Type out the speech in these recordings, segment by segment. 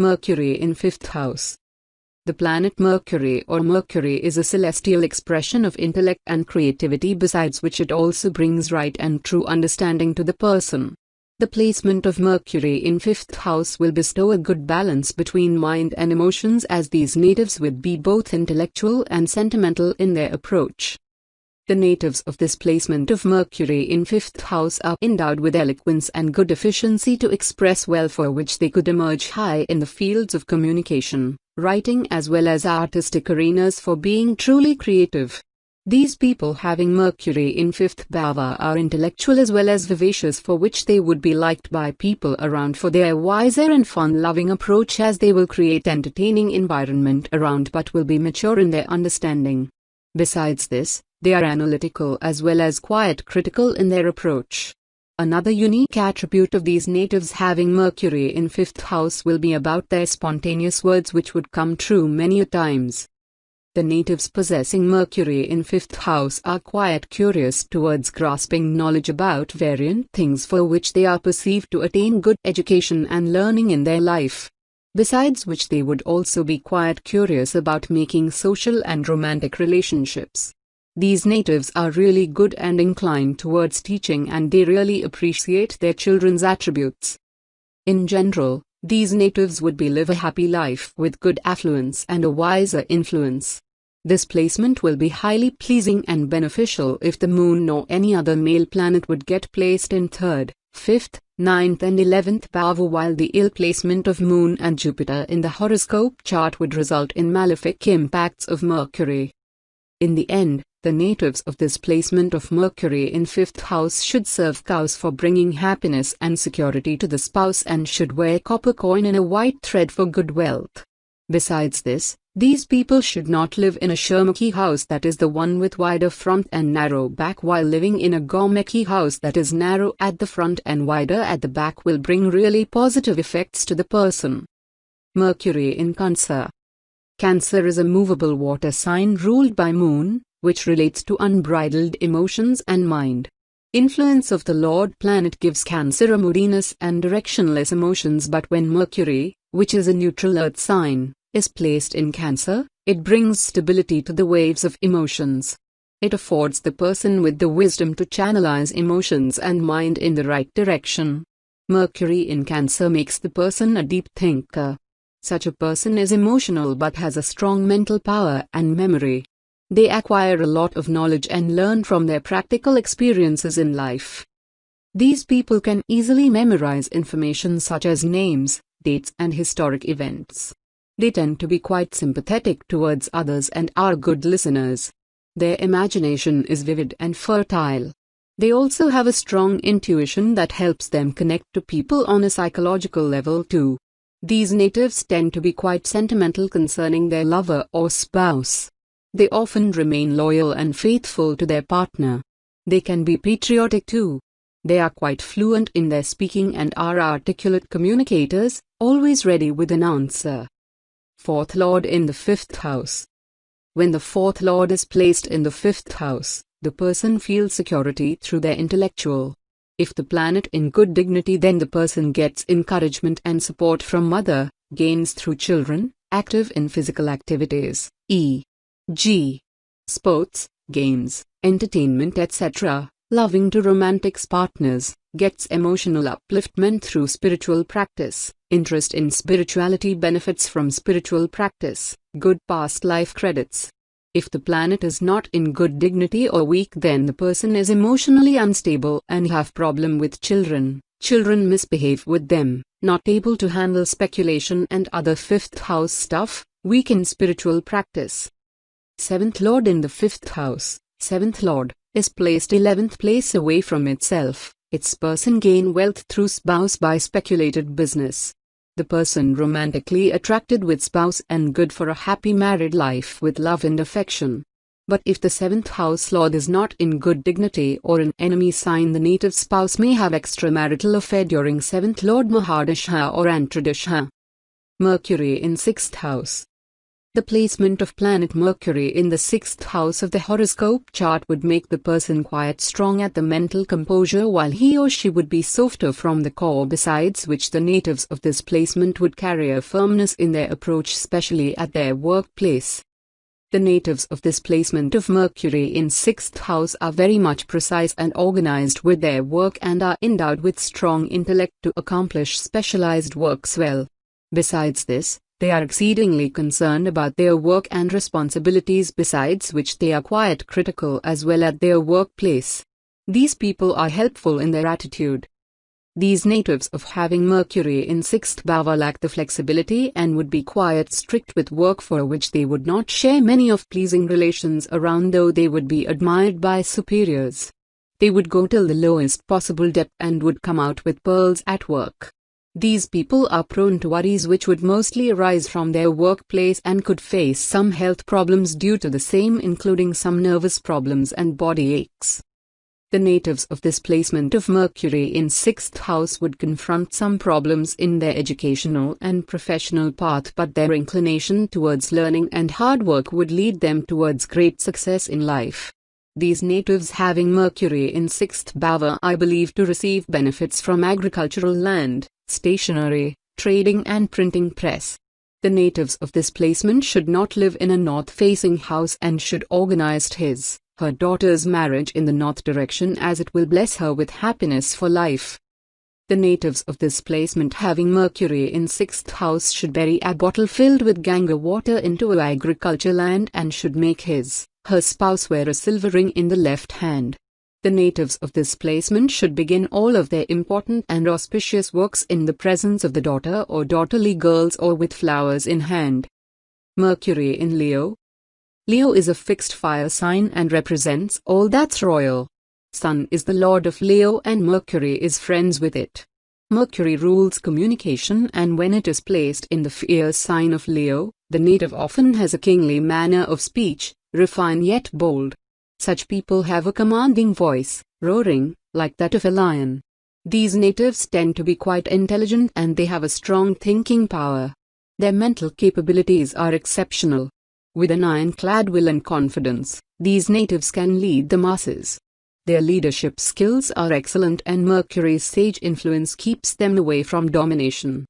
Mercury in 5th house. The planet Mercury or Mercury is a celestial expression of intellect and creativity, besides which it also brings right and true understanding to the person. The placement of Mercury in 5th house will bestow a good balance between mind and emotions, as these natives would be both intellectual and sentimental in their approach. The natives of this placement of Mercury in 5th house are endowed with eloquence and good efficiency to express well, for which they could emerge high in the fields of communication, writing as well as artistic arenas for being truly creative. These people having Mercury in 5th bhava are intellectual as well as vivacious, for which they would be liked by people around for their wiser and fun-loving approach, as they will create entertaining environment around but will be mature in their understanding. Besides this, they are analytical as well as quite critical in their approach. Another unique attribute of these natives having Mercury in 5th house will be about their spontaneous words, which would come true many a times. The natives possessing Mercury in 5th house are quite curious towards grasping knowledge about variant things, for which they are perceived to attain good education and learning in their life. Besides which they would also be quite curious about making social and romantic relationships. These natives are really good and inclined towards teaching, and they really appreciate their children's attributes. In general, these natives would live a happy life with good affluence and a wiser influence. This placement will be highly pleasing and beneficial if the moon or any other male planet would get placed in 3rd, 5th, 9th and 11th bhava, while the ill placement of Moon and Jupiter in the horoscope chart would result in malefic impacts of Mercury. In the end, the natives of this placement of Mercury in 5th house should serve cows for bringing happiness and security to the spouse, and should wear copper coin in a white thread for good wealth. Besides this, these people should not live in a Sharmukhi house, that is the one with wider front and narrow back, while living in a Gaumukhi house, that is narrow at the front and wider at the back, will bring really positive effects to the person. Mercury in Cancer. Cancer is a movable water sign ruled by Moon, which relates to unbridled emotions and mind. Influence of the Lord planet gives Cancer a moodiness and directionless emotions, but when Mercury, which is a neutral earth sign, is placed in Cancer, it brings stability to the waves of emotions. It affords the person with the wisdom to channelize emotions and mind in the right direction. Mercury in Cancer makes the person a deep thinker. Such a person is emotional but has a strong mental power and memory. They acquire a lot of knowledge and learn from their practical experiences in life. These people can easily memorize information such as names, dates and historic events. They tend to be quite sympathetic towards others and are good listeners. Their imagination is vivid and fertile. They also have a strong intuition that helps them connect to people on a psychological level too. These natives tend to be quite sentimental concerning their lover or spouse. They often remain loyal and faithful to their partner. They can be patriotic too. They are quite fluent in their speaking and are articulate communicators, always ready with an answer. 4th Lord in the 5th house. When the 4th Lord is placed in the 5th house, the person feels security through their intellectual. If the planet in good dignity, then the person gets encouragement and support from mother, gains through children, active in physical activities, e.g. sports, games, entertainment etc., loving to romantic partners, gets emotional upliftment through spiritual practice, interest in spirituality, benefits from spiritual practice, good past life credits. If the planet is not in good dignity or weak, then the person is emotionally unstable and have problem with children. Children misbehave with them, not able to handle speculation and other 5th house stuff, weak in spiritual practice. 7th Lord in the 5th house. 7th Lord is placed 11th place away from itself. Its person gain wealth through spouse by speculated business. The person romantically attracted with spouse and good for a happy married life with love and affection. But if the 7th house Lord is not in good dignity or an enemy sign, the native spouse may have extramarital affair during 7th Lord Mahadasha or Antradasha. Mercury in 6th house. The placement of planet Mercury in the 6th house of the horoscope chart would make the person quite strong at the mental composure, while he or she would be softer from the core, besides which the natives of this placement would carry a firmness in their approach, especially at their workplace. The natives of this placement of Mercury in 6th house are very much precise and organized with their work and are endowed with strong intellect to accomplish specialized works well. Besides this, they are exceedingly concerned about their work and responsibilities, besides which they are quite critical as well at their workplace. These people are helpful in their attitude. These natives of having Mercury in 6th bhava lack the flexibility and would be quite strict with work, for which they would not share many of pleasing relations around, though they would be admired by superiors. They would go till the lowest possible depth and would come out with pearls at work. These people are prone to worries which would mostly arise from their workplace and could face some health problems due to the same, including some nervous problems and body aches. The natives of this placement of Mercury in 6th house would confront some problems in their educational and professional path, but their inclination towards learning and hard work would lead them towards great success in life. These natives having Mercury in 6th bhava are believed to receive benefits from agricultural land, stationery, trading and printing press. The natives of this placement should not live in a north-facing house and should organize her daughter's marriage in the north direction, as it will bless her with happiness for life. The natives of this placement having Mercury in 6th house should bury a bottle filled with Ganga water into agriculture land and should make her spouse wear a silver ring in the left hand. The natives of this placement should begin all of their important and auspicious works in the presence of the daughter or daughterly girls or with flowers in hand. Mercury in Leo. Leo is a fixed fire sign and represents all that's royal. Sun is the lord of Leo and Mercury is friends with it. Mercury rules communication, and when it is placed in the fire sign of Leo, the native often has a kingly manner of speech, refined yet bold. Such people have a commanding voice, roaring, like that of a lion. These natives tend to be quite intelligent and they have a strong thinking power. Their mental capabilities are exceptional. With an ironclad will and confidence, these natives can lead the masses. Their leadership skills are excellent and Mercury's sage influence keeps them away from domination.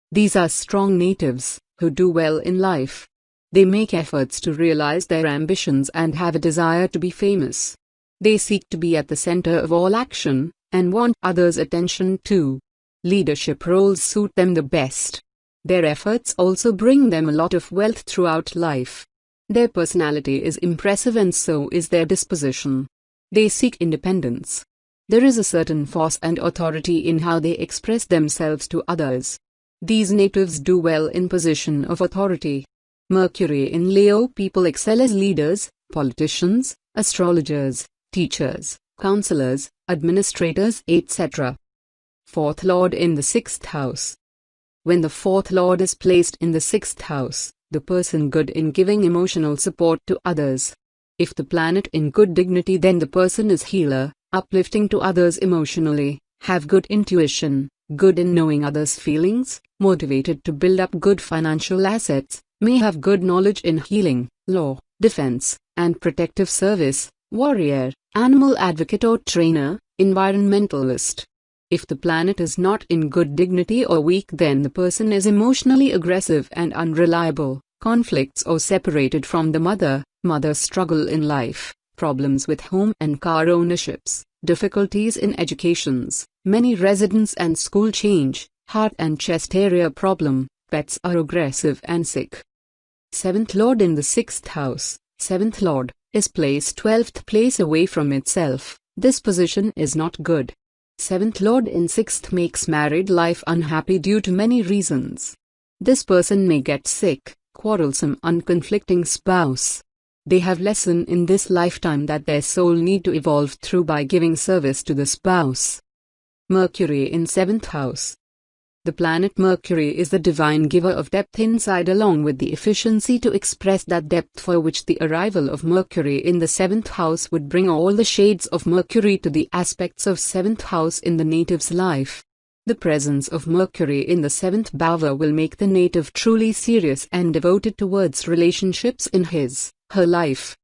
These are strong natives, who do well in life. They make efforts to realize their ambitions and have a desire to be famous. They seek to be at the center of all action, and want others' attention too. Leadership roles suit them the best. Their efforts also bring them a lot of wealth throughout life. Their personality is impressive and so is their disposition. They seek independence. There is a certain force and authority in how they express themselves to others. These natives do well in position of authority. Mercury in Leo people excel as leaders, politicians, astrologers, teachers, counselors, administrators, etc. 4th Lord in the 6th house. When the 4th Lord is placed in the 6th house, the person good in giving emotional support to others. If the planet in good dignity, then the person is healer, uplifting to others emotionally, have good intuition, good in knowing others' feelings, motivated to build up good financial assets, may have good knowledge in healing, law, defense, and protective service, warrior, animal advocate or trainer, environmentalist. If the planet is not in good dignity or weak, then the person is emotionally aggressive and unreliable, conflicts or separated from the mother struggle in life, problems with home and car ownerships, difficulties in educations, many residence and school change, heart and chest area problem, pets are aggressive and sick. 7th Lord in the 6th house. 7th Lord is placed 12th place away from itself. This position is not good. 7th Lord in 6th makes married life unhappy due to many reasons. This person may get sick, quarrelsome, unconflicting spouse. They have lesson in this lifetime that their soul need to evolve through by giving service to the spouse. Mercury in 7th house. The planet Mercury is the divine giver of depth inside, along with the efficiency to express that depth, for which the arrival of Mercury in the 7th house would bring all the shades of Mercury to the aspects of 7th house in the native's life. The presence of Mercury in the 7th bhava will make the native truly serious and devoted towards relationships in her life.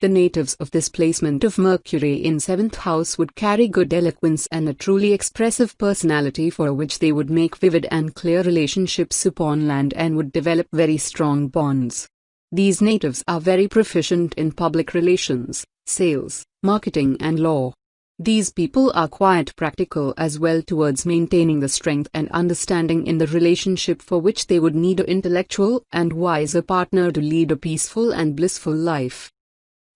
The natives of this placement of Mercury in 7th house would carry good eloquence and a truly expressive personality for which they would make vivid and clear relationships upon land and would develop very strong bonds. These natives are very proficient in public relations, sales, marketing and law. These people are quite practical as well towards maintaining the strength and understanding in the relationship for which they would need an intellectual and wiser partner to lead a peaceful and blissful life.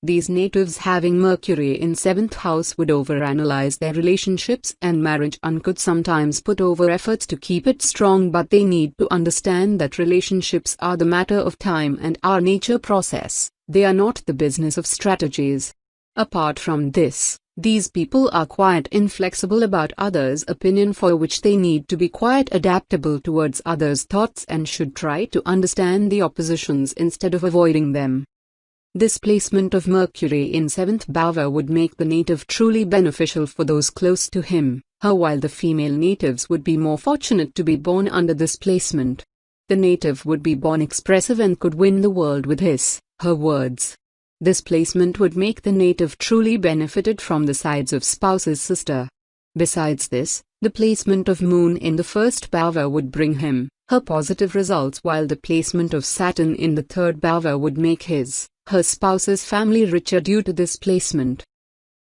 These natives having Mercury in 7th house would overanalyze their relationships and marriage and could sometimes put over efforts to keep it strong, but they need to understand that relationships are the matter of time and are nature process, they are not the business of strategies. Apart from this, these people are quite inflexible about others' opinion, for which they need to be quite adaptable towards others' thoughts and should try to understand the oppositions instead of avoiding them. This placement of Mercury in 7th bhava would make the native truly beneficial for those close to him, while the female natives would be more fortunate to be born under this placement. The native would be born expressive and could win the world with her words. This placement would make the native truly benefited from the sides of spouse's sister. Besides this, the placement of Moon in the 1st bhava would bring him her positive results, while the placement of Saturn in the 3rd bhava would make her spouse's family richer due to this placement.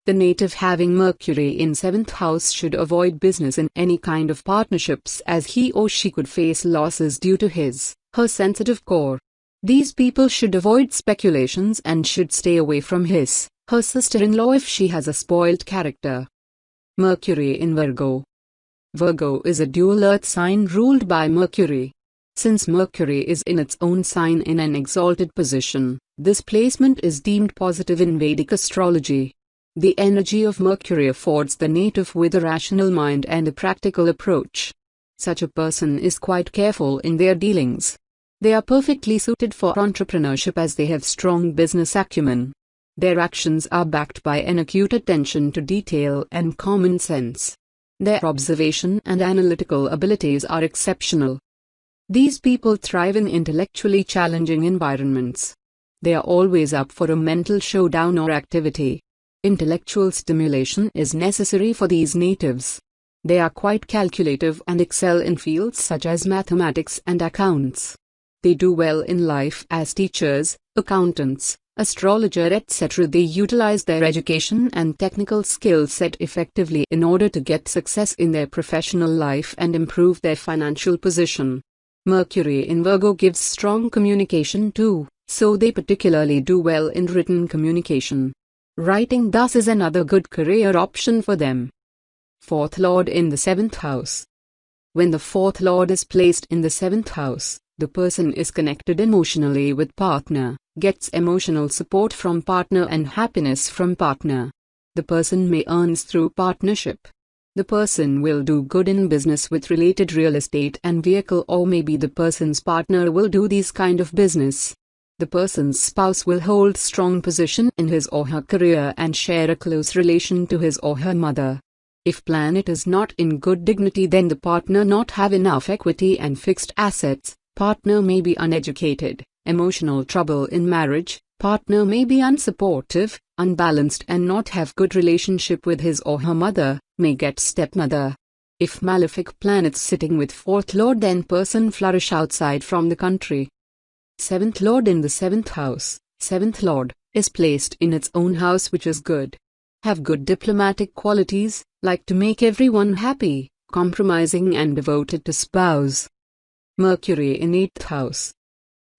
The native having Mercury in 7th house should avoid business in any kind of partnerships, as he or she could face losses due to her sensitive core. These people should avoid speculations and should stay away from her sister-in-law if she has a spoiled character. Mercury in Virgo. Virgo is a dual earth sign ruled by Mercury. Since Mercury is in its own sign in an exalted position, this placement is deemed positive in Vedic astrology. The energy of Mercury affords the native with a rational mind and a practical approach. Such a person is quite careful in their dealings. They are perfectly suited for entrepreneurship as they have strong business acumen. Their actions are backed by an acute attention to detail and common sense. Their observation and analytical abilities are exceptional. These people thrive in intellectually challenging environments. They are always up for a mental showdown or activity. Intellectual stimulation is necessary for these natives. They are quite calculative and excel in fields such as mathematics and accounts. They do well in life as teachers, accountants, astrologer, etc. They utilize their education and technical skill set effectively in order to get success in their professional life and improve their financial position. Mercury in Virgo gives strong communication too, so they particularly do well in written communication. Writing thus is another good career option for them. 4th Lord in the 7th house. When the 4th Lord is placed in the 7th house, the person is connected emotionally with partner, gets emotional support from partner and happiness from partner. The person may earn through partnership. The person will do good in business with related real estate and vehicle, or maybe the person's partner will do these kind of business. The person's spouse will hold strong position in his or her career and share a close relation to his or her mother. If planet is not in good dignity, then the partner not have enough equity and fixed assets. Partner may be uneducated, emotional trouble in marriage, partner may be unsupportive, unbalanced and not have good relationship with his or her mother, may get stepmother. If malefic planets sitting with 4th Lord, then person flourish outside from the country. 7th Lord in the 7th house. 7th Lord is placed in its own house, which is good. Have good diplomatic qualities, like to make everyone happy, compromising and devoted to spouse. Mercury in 8th house.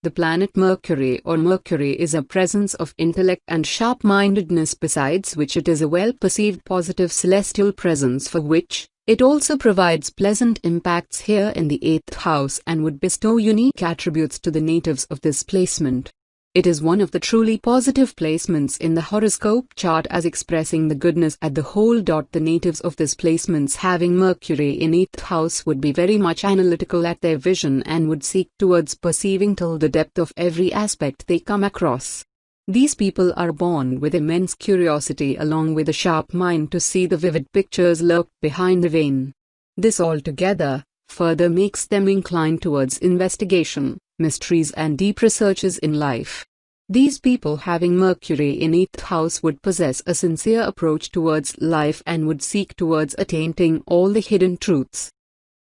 The planet Mercury or Mercury is a presence of intellect and sharp-mindedness, besides which it is a well-perceived positive celestial presence for which it also provides pleasant impacts here in the 8th house and would bestow unique attributes to the natives of this placement. It is one of the truly positive placements in the horoscope chart as expressing the goodness at the whole. The natives of this placements having Mercury in 8th house would be very much analytical at their vision and would seek towards perceiving till the depth of every aspect they come across. These people are born with immense curiosity along with a sharp mind to see the vivid pictures lurked behind the vein. This altogether further makes them inclined towards investigation, mysteries and deep researches in life. These people having Mercury in 8th house would possess a sincere approach towards life and would seek towards attaining all the hidden truths.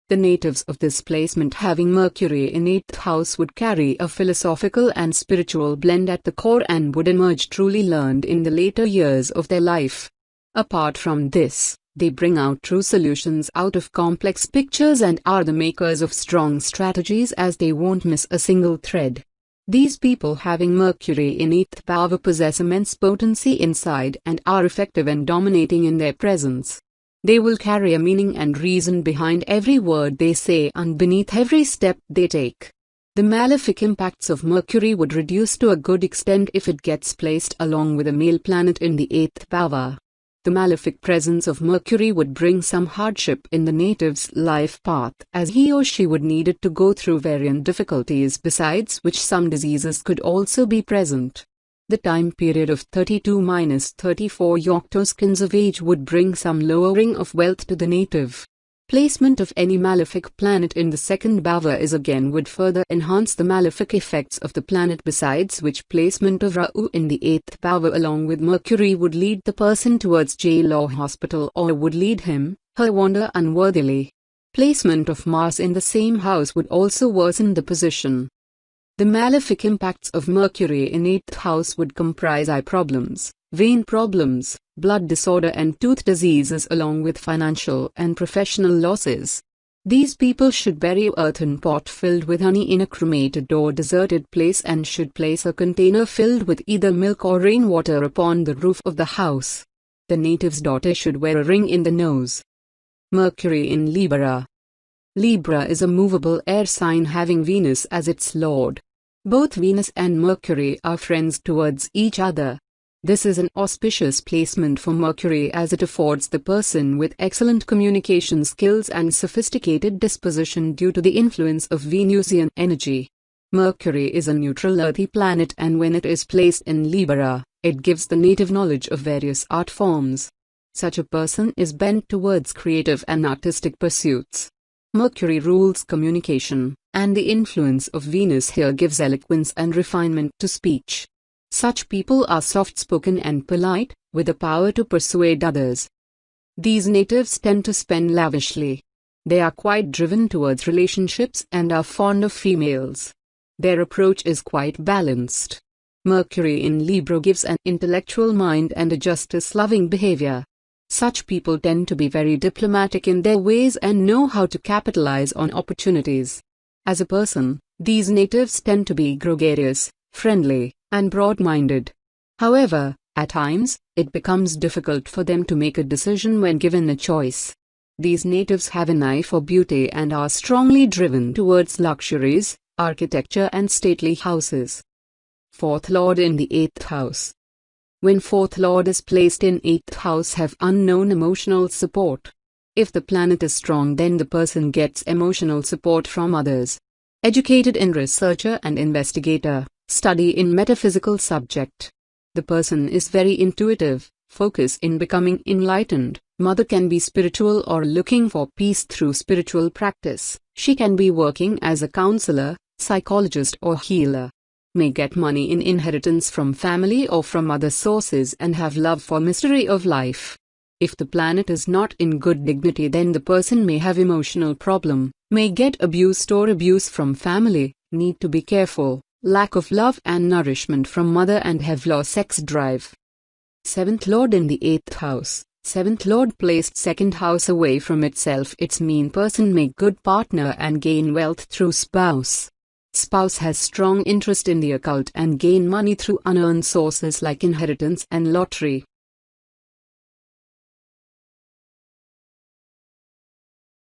The natives of this placement having Mercury in 8th house would carry a philosophical and spiritual blend at the core and would emerge truly learned in the later years of their life. Apart from this, they bring out true solutions out of complex pictures and are the makers of strong strategies as they won't miss a single thread. These people having Mercury in 8th bhava possess immense potency inside and are effective and dominating in their presence. They will carry a meaning and reason behind every word they say and beneath every step they take. The malefic impacts of Mercury would reduce to a good extent if it gets placed along with a male planet in the 8th bhava. The malefic presence of Mercury would bring some hardship in the native's life path as he or she would need it to go through various difficulties besides which some diseases could also be present. The time period of 32-34 octoskins of age would bring some lowering of wealth to the native. Placement of any malefic planet in the 2nd bhava is again would further enhance the malefic effects of the planet besides which placement of Rahu in the 8th bhava along with Mercury would lead the person towards jail or hospital or would lead him, her wander unworthily. Placement of Mars in the same house would also worsen the position. The malefic impacts of Mercury in 8th house would comprise eye problems, vein problems, blood disorder and tooth diseases along with financial and professional losses. These people should bury an earthen pot filled with honey in a cremated or deserted place and should place a container filled with either milk or rainwater upon the roof of the house. The native's daughter should wear a ring in the nose. Mercury in Libra. Libra is a movable air sign having Venus as its lord. Both Venus and Mercury are friends towards each other. This is an auspicious placement for Mercury as it affords the person with excellent communication skills and sophisticated disposition due to the influence of Venusian energy. Mercury is a neutral earthy planet and when it is placed in Libra, it gives the native knowledge of various art forms. Such a person is bent towards creative and artistic pursuits. Mercury rules communication, and the influence of Venus here gives eloquence and refinement to speech. Such people are soft-spoken and polite, with the power to persuade others. These natives tend to spend lavishly. They are quite driven towards relationships and are fond of females. Their approach is quite balanced. Mercury in Libra gives an intellectual mind and a justice-loving behavior. Such people tend to be very diplomatic in their ways and know how to capitalize on opportunities. As a person, these natives tend to be gregarious, friendly, and broad-minded. However, at times, it becomes difficult for them to make a decision when given a choice. These natives have an eye for beauty and are strongly driven towards luxuries, architecture and stately houses. 4th Lord in the 8th house. When 4th Lord is placed in 8th house have unknown emotional support. If the planet is strong then the person gets emotional support from others. Educated in researcher and investigator. Study in metaphysical subject. The person is very intuitive, focus in becoming enlightened. Mother can be spiritual or looking for peace through spiritual practice. She can be working as a counselor, psychologist or healer. May get money in inheritance from family or from other sources and have love for mystery of life. If the planet is not in good dignity then the person may have emotional problem, may get abused or abuse from family, need to be careful. Lack of love and nourishment from mother and have low sex drive. 7th Lord in the 8th house. 7th Lord placed 2nd house away from itself. Its mean person make good partner and gain wealth through spouse. Spouse has strong interest in the occult and gain money through unearned sources like inheritance and lottery.